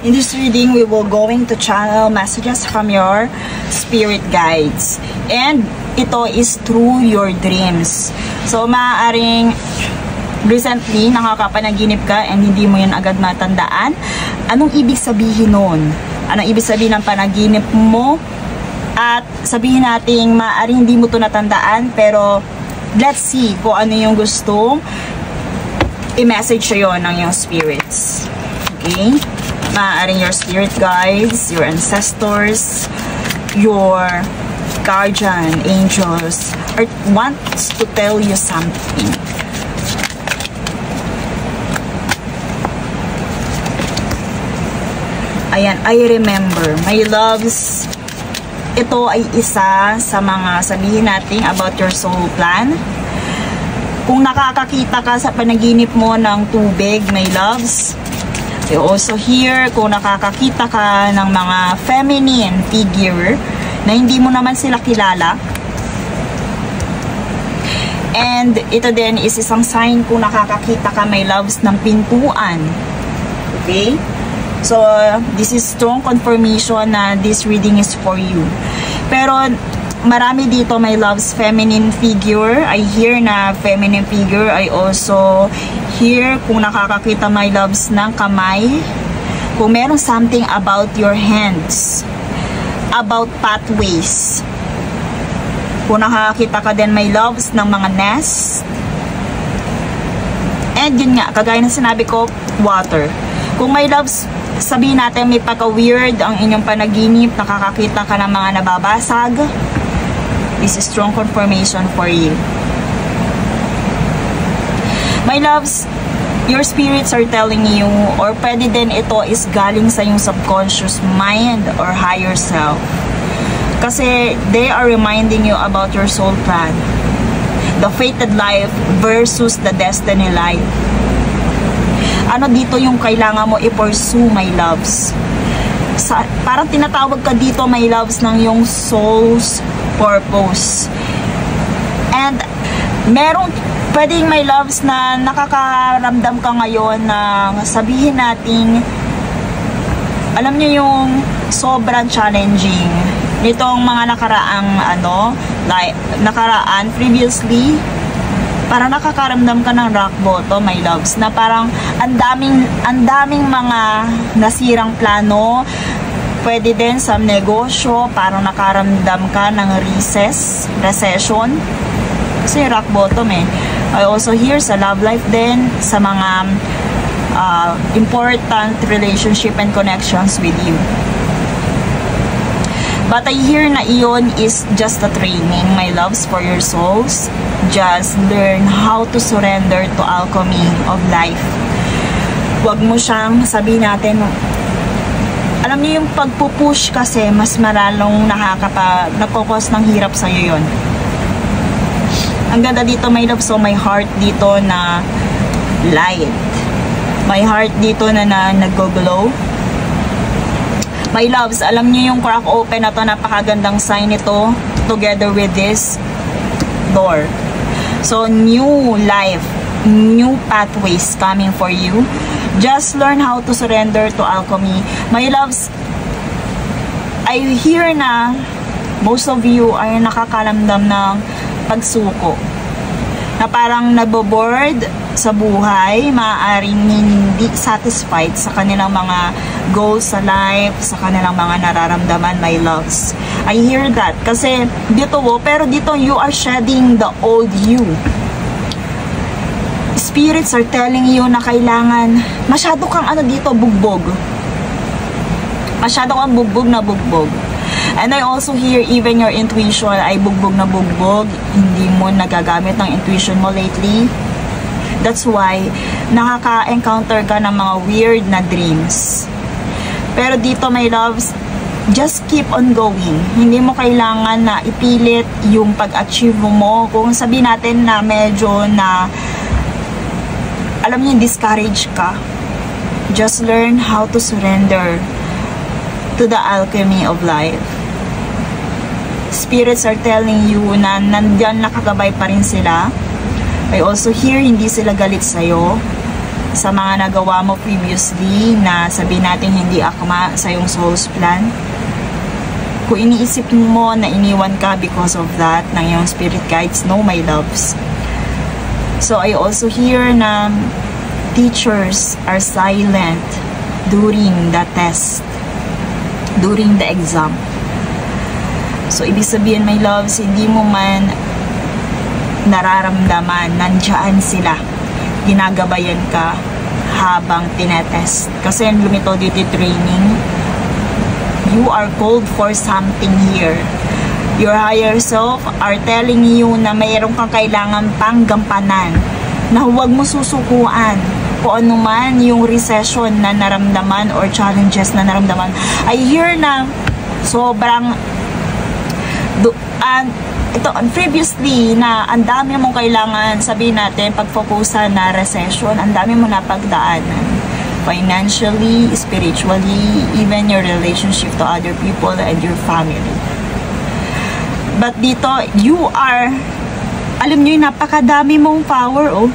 In this reading, we will going to channel messages from your spirit guides. And ito is through your dreams. So, maaaring recently, nakakapanaginip ka and hindi mo yan agad matandaan. Anong ibig sabihin nun? Anong ibig sabihin ng panaginip mo? At sabihin natin, maaaring hindi mo to natandaan, pero let's see kung ano yung gustong i-message sa'yo ng yung spirits. Okay? Maaaring your spirit guides, your ancestors, your guardian angels wants to tell you something. Ayan, I remember. My loves, ito ay isa sa mga sabihin natin about your soul plan. Kung nakakakita ka sa panaginip mo ng tubig, my loves, you also hear kung nakakakita ka ng mga feminine figure na hindi mo naman sila kilala. And ito din is isang sign kung nakakakita ka, my loves, ng pintuan. Okay? So, this is strong confirmation na this reading is for you. Pero, marami dito, my loves, feminine figure. I hear na feminine figure. I also hear kung nakakakita, my loves, ng kamay. Kung meron something about your hands. About pathways. Kung nakakakita ka din, my loves, ng mga nest. And yun nga, kagaya ng sinabi ko, water. Kung my loves, sabihin natin may pagka-weird ang inyong panaginip, nakakakita ka ng mga nababasag, this is strong confirmation for you. My loves, your spirits are telling you, or pwede din ito is galing sa yung subconscious mind or higher self. Kasi they are reminding you about your soul plan. The fated life versus the destiny life. Ano dito yung kailangan mo i-pursue, my loves? Parang tinatawag ka dito, my loves, ng yung soul's purpose. And merong pwedeng, my loves, na nakakaramdam ka ngayon na sabihin nating, alam niyo yung sobrang challenging nitong mga nakaraan previously. Parang nakakaramdam ka ng rock bottom, my loves, na parang ang daming mga nasirang plano. Pwede din sa negosyo, parang nakaramdam ka ng recession. Kasi rock bottom eh. I also hear sa love life din, sa mga important relationship and connections with you. But I hear na iyon is just a training, my loves, for your souls. Just learn how to surrender to alchemy of life. Huwag mo siyang sabihin natin, alam niyo yung pagpupush kasi mas maralong nagkakos ng hirap sa'yo yun. Ang ganda dito, my love, so my heart dito na light. My heart dito na nag-glow. My loves, alam niyo yung crack open na to, napakagandang sign ito together with this door. So, new life, new pathways coming for you. Just learn how to surrender to alchemy. My loves, I hear na most of you ay nakakalamdam ng pagsuko. Na parang naboboard sa buhay, maaaring hindi satisfied sa kanilang mga goals sa life, sa kanilang mga nararamdaman, my loves. I hear that. Kasi dito, pero dito you are shedding the old you. Spirits are telling you na kailangan, masyado kang dito, bugbog. Masyado kang bugbog na bugbog. And I also hear even your intuition ay bugbog na bugbog. Hindi mo nagagamit ng intuition mo lately. That's why nakaka-encounter ka ng mga weird na dreams. Pero dito, my loves, just keep on going. Hindi mo kailangan na ipilit yung pag-achieve mo. Kung sabihin natin na medyo na, alam niyo, discourage ka. Just learn how to surrender to the alchemy of life. Spirits are telling you na nandyan nakagabay pa rin sila. I also hear hindi sila galit sa'yo. sa mga nagawa mo previously na sabihin natin hindi akma sa yung soul's plan. Kung iniisip mo na iniwan ka because of that ng iyong spirit guides, no, my loves. So I also hear na teachers are silent during the test, during the exam. So ibig sabihin, my loves, hindi mo man nararamdaman, nandiyan sila, ginagabayan ka habang tinetest. Kasi yung Lumito Duty Training, you are called for something here. Your higher self are telling you na mayroon kang kailangan pang gampanan, na huwag mo susukuan kung ano man yung recession na naramdaman or challenges na naramdaman. I hear na sobrang ito, previously, na ang dami mong kailangan, sabihin natin, pag-focusan na recession, ang dami mo napagdaanan. Financially, spiritually, even your relationship to other people and your family. But dito, you are, alam nyo yung napakadami mong power, oh.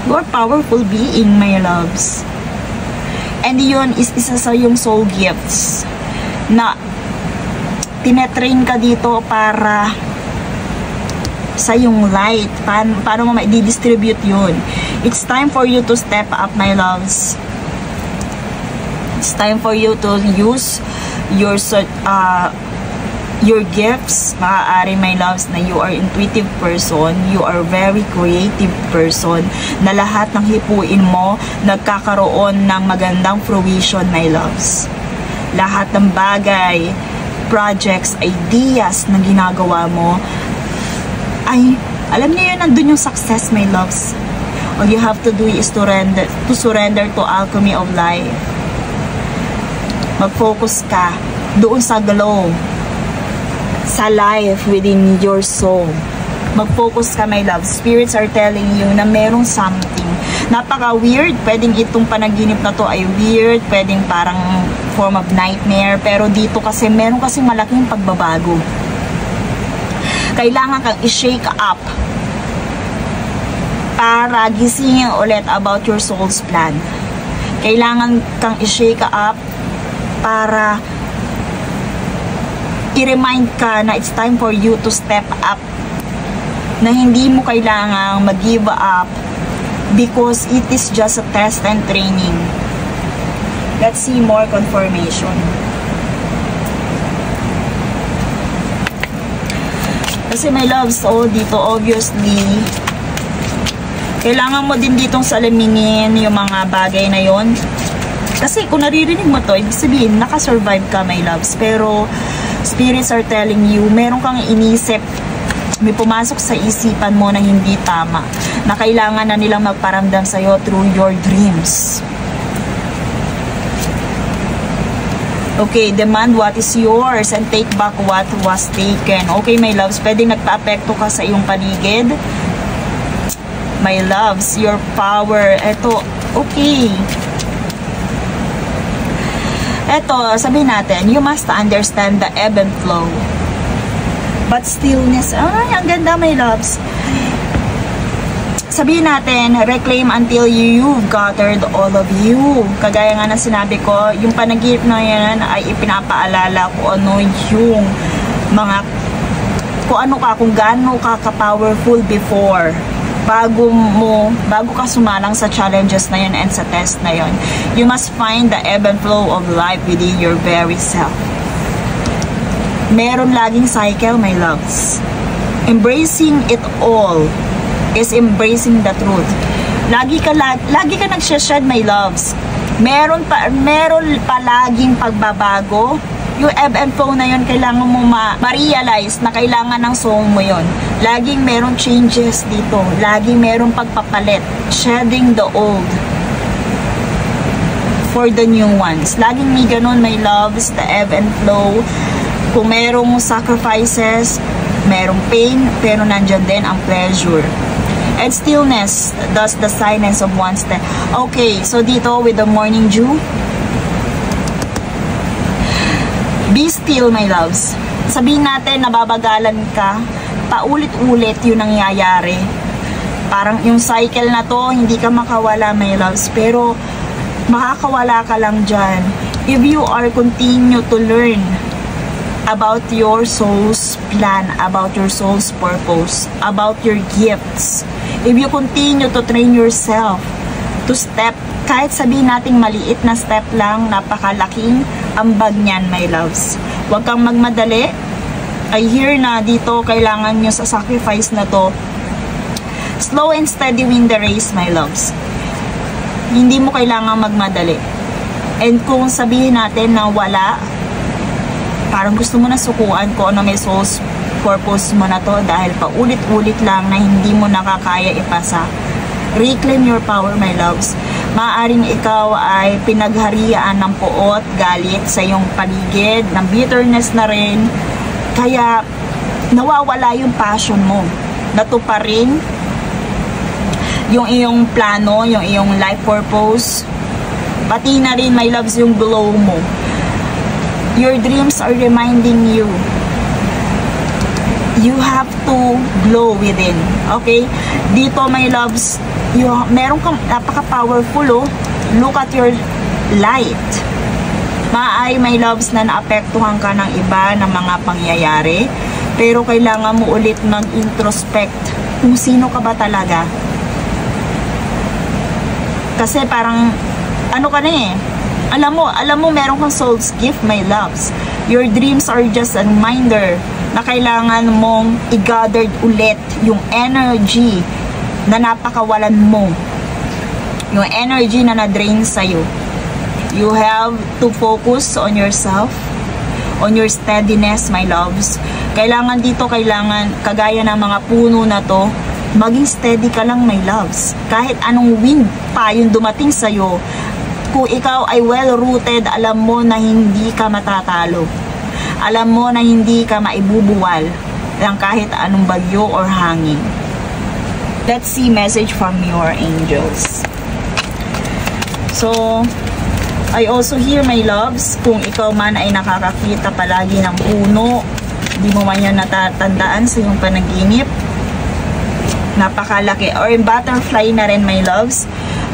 You are powerful being, my loves. And yun is isa sa yung soul gifts na tinetrain ka dito para sa yung light, paano mo ma-distribute yun. It's time for you to step up, my loves. It's time for you to use your gifts. Maaari, my loves, na you are intuitive person, you are very creative person, na lahat ng hipuin mo nagkakaroon ng magandang fruition, my loves. Lahat ng bagay, projects, ideas na ginagawa mo, ay, alam niyo yun, nandun yung success, my loves. All you have to do is to surrender to alchemy of life. Mag-focus ka doon sa glow, sa life within your soul. Mag-focus ka, my love. Spirits are telling you na merong something. Napaka-weird. Pwedeng itong panaginip na to ay weird. Pwedeng parang form of nightmare. Pero dito kasi, meron kasi malaking pagbabago. Kailangan kang i-shake up para gisingin ulit about your soul's plan. Kailangan kang i-shake up para i-remind ka na it's time for you to step up, na hindi mo kailangang mag-give up because it is just a test and training. Let's see more confirmation. Kasi, my loves, so dito obviously kailangan mo din ditong salaminin yung mga bagay na yon. Kasi kung naririnig mo to, ibig sabihin nakasurvive ka, my loves. Pero spirits are telling you, meron kang inisip, may pumasok sa isipan mo na hindi tama, na kailangan na nilang magparamdam sa'yo through your dreams. Okay, demand what is yours and take back what was taken. Okay, my loves, pwedeng nagpa-apekto ka sa iyong paligid. My loves, your power, eto, okay. Eto, sabihin natin, you must understand the ebb and flow. But stillness, ay, ang ganda, my loves. Sabihin natin, reclaim until you've gathered all of you. Kagaya nga na sinabi ko, yung panaginip na yan ay ipinapaalala kung ano yung mga, kung ano ka, kung gaano ka ka-powerful before. Bago ka sumalang sa challenges na yun and sa test na yun. You must find the ebb and flow of life within your very self. Meron laging cycle, my loves. Embracing it all is embracing the truth. Lagi ka nagsha-shed, my loves. Meron palaging pagbabago. Yung ebb and flow na yun, kailangan mo ma-realize na kailangan ng soul mo yun. Laging meron changes dito. Laging meron pagpapalit. Shedding the old for the new ones. Laging may ganun, my loves, the ebb and flow. Kung merong sacrifices, merong pain, pero nandyan din ang pleasure. And stillness, thus the silence of one's step. Okay, so dito with the morning dew, be still, my loves. Sabihin natin, nababagalan ka, paulit-ulit yung nangyayari. Parang yung cycle na to, hindi ka makawala, my loves. Pero, makakawala ka lang dyan if you are continue to learn about your soul's plan, about your soul's purpose, about your gifts. If you continue to train yourself to step, kahit sabihin nating maliit na step lang, napakalaking ambag niyan, my loves. Huwag kang magmadali. I hear na dito, kailangan nyo sa sacrifice na to. Slow and steady win the race, my loves. Hindi mo kailangan magmadali. And kung sabihin natin na wala, parang gusto mo na sukuan ko ano may soul's purpose mo na to dahil paulit-ulit lang na hindi mo nakakaya ipasa. Reclaim your power, my loves. Maaring ikaw ay pinagharian ng puot, galit sa iyong paligid, ng bitterness na rin. Kaya nawawala yung passion mo. Natuparin yung iyong plano, yung iyong life purpose. Pati na rin, my loves, yung glow mo. Your dreams are reminding you have to glow within. Okay? Dito, my loves, meron kang napaka-powerful, oh. Look at your light. Maay, my loves, na naapektuhan ka ng iba ng mga pangyayari, pero kailangan mo ulit mag-introspect kung sino ka ba talaga. Kasi parang, ano ka na eh, alam mo meron kang soul's gift, my loves. Your dreams are just a reminder na kailangan mong i-gathered ulit yung energy na napakawalan mo. Yung energy na na-drain sa'yo. You have to focus on yourself, on your steadiness, my loves. Kailangan dito, kagaya ng mga puno na to, maging steady ka lang, my loves. Kahit anong wind pa yung dumating sa'yo, kung ikaw ay well-rooted, alam mo na hindi ka matatalo. Alam mo na hindi ka maibubuwal ng kahit anong bagyo or hangin. Let's see message from your angels. So, I also hear, my loves, kung ikaw man ay nakakakita palagi ng puno, di mo man yan natatandaan sa iyong panaginip, napakalaki, or yung butterfly na rin, my loves.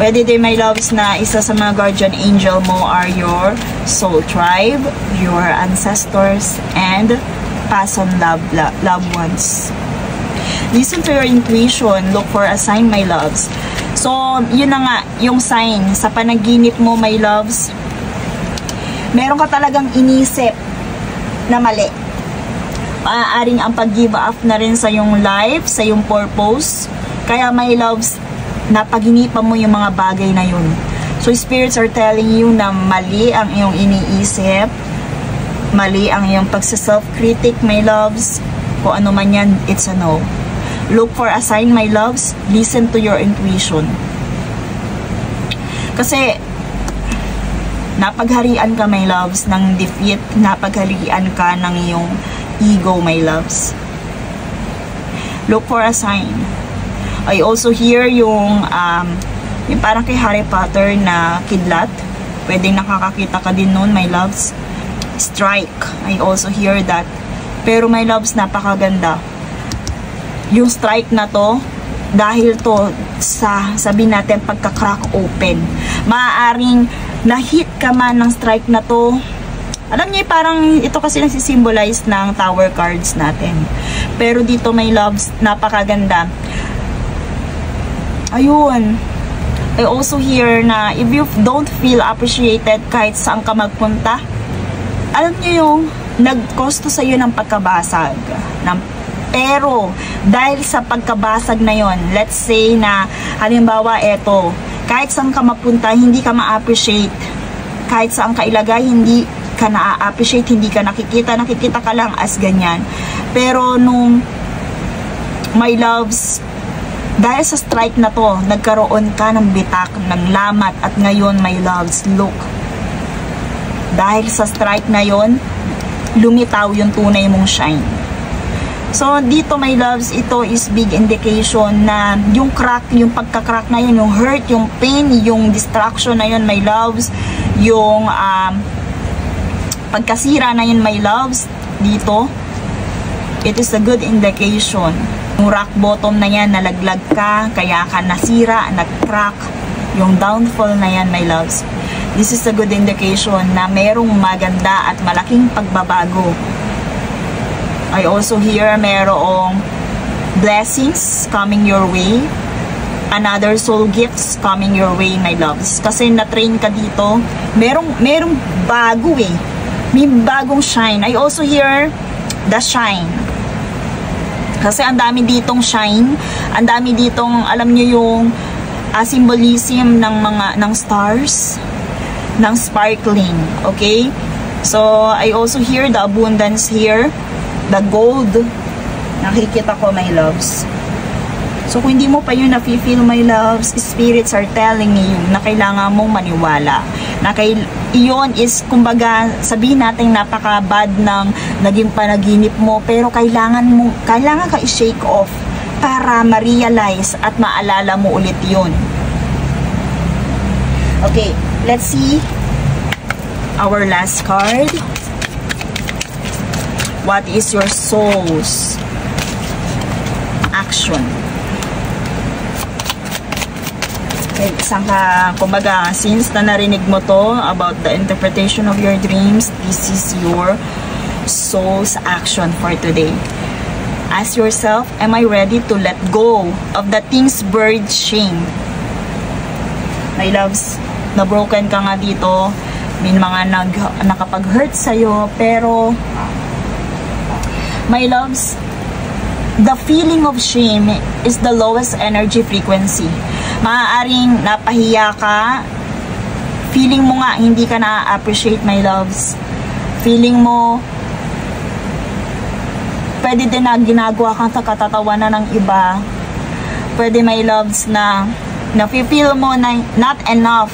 Pwede din, my loves, na isa sa mga guardian angel mo are your soul tribe, your ancestors, and past loved ones. Listen to your intuition. Look for a sign, my loves. So, yun na nga, yung sign sa panaginip mo, my loves. Meron ka talagang inisip na mali. Maaaring ang pag-give up na rin sa yung life, sa yung purpose. Kaya, my loves, napaginipan mo yung mga bagay na yun. So, spirits are telling you na mali ang iyong iniisip, mali ang iyong pagsa-self-critic, my loves. Kung ano man yan, it's a no. Look for a sign, my loves. Listen to your intuition. Kasi, napagharian ka, my loves, ng defeat. Napagharian ka ng iyong ego, my loves. Look for a sign. I also hear yung parang kay Harry Potter na kidlat. Pwedeng nakakakita ka din nun, my loves. Strike. I also hear that. Pero, my loves, napakaganda. Yung strike na to, dahil to sa, sabihin natin, pagka-crack open. Maaaring na-hit ka man ng strike na to. Alam niyo, parang ito kasi nagsisimbolize ng tower cards natin. Pero dito, my loves, napakaganda. Ayun. I also hear na if you don't feel appreciated kahit saan ka magpunta, alam niyo yung nagkosto sa iyo ng pagkabasag. Pero, dahil sa pagkabasag na yon, let's say na, halimbawa, eto, kahit saan ka mapunta, hindi ka ma-appreciate. Kahit saan ka ilagay, hindi ka na-appreciate, hindi ka nakikita ka lang as ganyan. Pero, nung, my loves, dahil sa strike na to, nagkaroon ka ng bitak, ng lamat, at ngayon, my loves, look. Dahil sa strike na yon, lumitaw yung tunay mong shine. So, dito, my loves, ito is big indication na yung crack, yung pagka-crack na yun, yung hurt, yung pain, yung distraction na yun, my loves, yung pagkasira na yun, my loves, dito, it is a good indication. Yung rock bottom na yan, nalaglag ka, kaya ka nasira, nag-crack, yung downfall na yan, my loves. This is a good indication na merong maganda at malaking pagbabago. I also hear merong blessings coming your way, another soul gifts coming your way, my loves. Kasi na-train ka dito, merong bago eh. May bagong shine. I also hear the shine. Kasi ang dami ditong shine, ang dami ditong, alam niyo yung symbolism ng stars, ng sparkling, okay? So, I also hear the abundance here, the gold, nakikita ko, my loves. So, kung hindi mo pa yun nafe-feel, my loves, spirits are telling you na kailangan mong maniwala. Na iyon is, kumbaga, sabihin natin napaka-bad ng naging panaginip mo, pero kailangan ka i-shake off para ma-realize at maalala mo ulit yun. Okay, let's see our last card. What is your soul's action? Kumbaga, since na narinig mo to about the interpretation of your dreams, this is your soul's action for today. Ask yourself, am I ready to let go of the things buried shame? My loves, na-broken ka nga dito, may mga nakapag-hurt sa'yo, pero my loves, the feeling of shame is the lowest energy frequency. Maaaring napahiya ka, feeling mo nga hindi ka na-appreciate, my loves. Feeling mo pwede din na ginagawa kang sa katatawanan ng iba. Pwede, my loves, na nafe-feel mo na not enough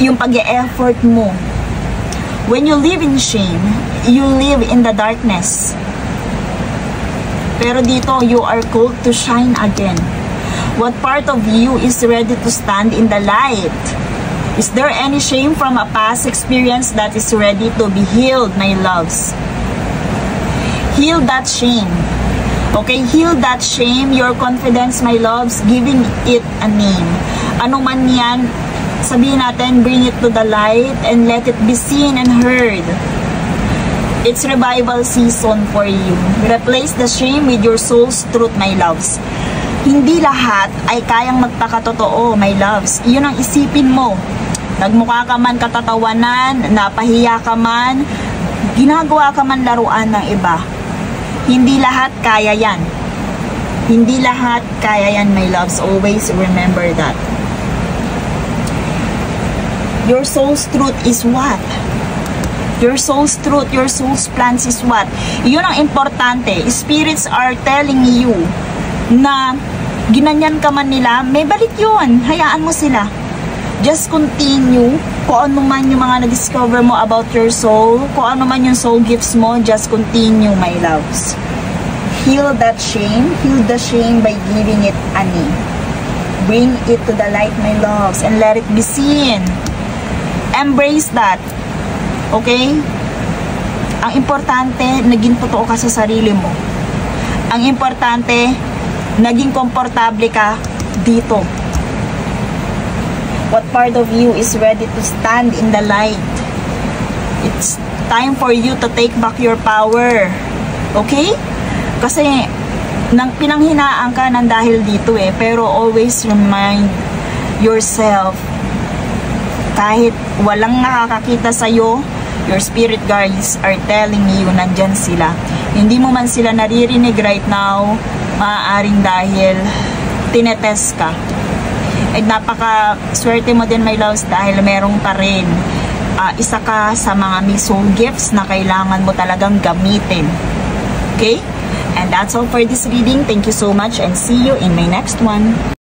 yung pag-e-effort mo. When you live in shame, you live in the darkness. Pero dito, you are called to shine again. What part of you is ready to stand in the light? Is there any shame from a past experience that is ready to be healed, my loves? Heal that shame. Okay, heal that shame, your confidence, my loves, giving it a name. Ano man yan, sabihin natin, bring it to the light and let it be seen and heard. It's revival season for you. Replace the shame with your soul's truth, my loves. Hindi lahat ay kayang magpakatotoo, my loves. Iyon ang isipin mo. Nagmukha ka man katatawanan, napahiya ka man, ginagawa ka man laruan ng iba. Hindi lahat kaya yan. Hindi lahat kaya yan, my loves. Always remember that. Your soul's truth is what? Your soul's truth, your soul's plans is what? Iyon ang importante. Spirits are telling you na ginanyan ka man nila, may balik yun. Hayaan mo sila. Just continue. Kung ano man yung mga na-discover mo about your soul, kung ano man yung soul gifts mo, just continue, my loves. Heal that shame. Heal the shame by giving it a name. Bring it to the light, my loves, and let it be seen. Embrace that. Okay? Ang importante, naging totoo ka sa sarili mo. Ang importante, naging komportable ka dito. What part of you is ready to stand in the light? It's time for you to take back your power. Okay? Kasi pinanghinaan ka ng dahil dito eh. Pero always remind yourself, kahit walang nakakakita sa'yo, your spirit guides are telling you nandyan sila. Hindi mo man sila naririnig right now, maaaring dahil tinetest ka. At napaka-swerte mo din, my loves, dahil merong pa rin isa ka sa mga may soul gifts na kailangan mo talagang gamitin. Okay? And that's all for this reading. Thank you so much and see you in my next one.